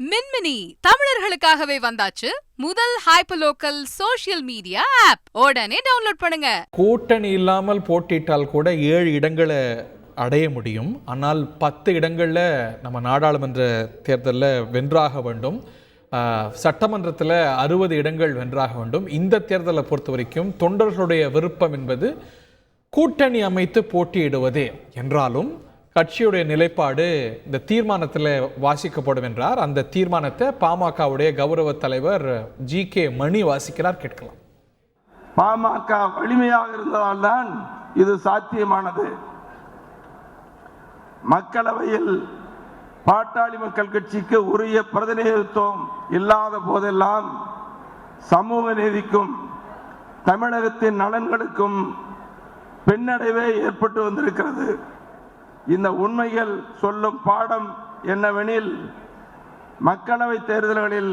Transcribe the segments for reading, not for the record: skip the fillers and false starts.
மின்மினி தமிழர்களுக்காகவே வந்தாச்சு முதல் hyperlocal social media app. உடனே டவுன்லோட் பண்ணுங்க. கூட்டணி இல்லாமல் போட்டியிட்டால் கூட 7 இடங்களை அடைய முடியும். ஆனால் 10 இடங்களில் நம்ம நாடாளுமன்ற தேர்தலில் வென்றாக வேண்டும். சட்டமன்றத்தில் 60 இடங்கள் வென்றாக வேண்டும். இந்த தேர்தலை பொறுத்த வரைக்கும் தொண்டர்களுடைய விருப்பம் என்பது கூட்டணி அமைத்து போட்டியிடுவதே என்றாலும் கட்சியுடைய நிலைப்பாடு இந்த தீர்மானத்தில் வாசிக்கப்படும் என்றார். அந்த தீர்மானத்தை பாமகவுடைய கௌரவ தலைவர் ஜி.கே. மணி வாசிக்கிறார். கேட்கலாம். பாமக வலிமையாக இருந்ததால் தான் இது சாத்தியமானது. மக்களவையில் பாட்டாளி மக்கள் கட்சிக்கு உரிய பிரதிநிதித்துவம் இல்லாத போதெல்லாம் சமூக நீதிக்கும் தமிழகத்தின் நலன்களுக்கும் பின்னடைவே ஏற்பட்டு வந்திருக்கிறது. இந்த உண்மைகள் சொல்லும் பாடம் என்னவெனில், மக்களவை தேர்தல்களில்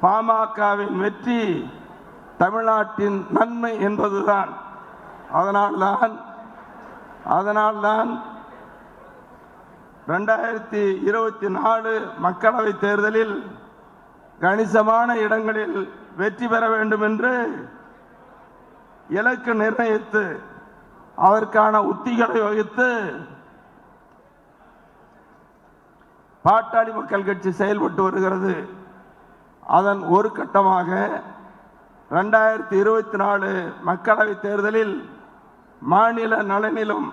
பாமகவின் வெற்றி தமிழ்நாட்டின் நன்மை என்பதுதான். அதனால்தான் 2024 மக்களவை தேர்தலில் கணிசமான இடங்களில் வெற்றி பெற வேண்டும் என்று இலக்கு நிர்ணயித்து அதற்கான உத்திகளை வகுத்து பாட்டாளி மக்கள் கட்சி செயல்பட்டு வருகிறது. அதன் ஒரு கட்டமாக 2024 மக்களவை தேர்தலில் மாநில நலனிலும்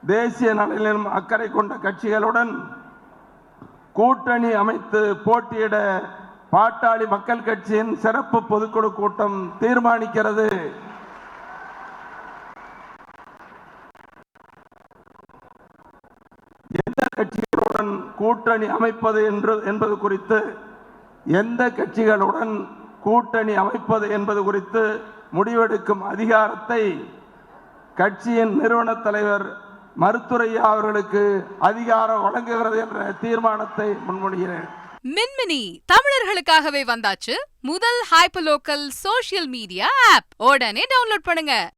தேசிய நலனிலும் அக்கறை கொண்ட கட்சிகளுடன் கூட்டணி அமைத்து போட்டியிட பாட்டாளி மக்கள் கட்சியின் சிறப்பு பொதுக்குழு கூட்டம் தீர்மானிக்கிறது. எந்த கட்சிகளுடன் கூட்டணி அமைப்பது என்பது குறித்து முடிவெடுக்கும் அதிகாரத்தை கட்சியின் நிறுவன தலைவர் மருத்துரையா அவர்களுக்கு அதிகாரம் வழங்குகிறது என்ற தீர்மானத்தை முன்மொழிகிறேன். மின்மினி தமிழர்களுக்காகவே வந்தாச்சு முதல் ஹைப்பர்லோக்கல் சோஷியல் மீடியா ஆப். உடனே டவுன்லோட் பண்ணுங்க.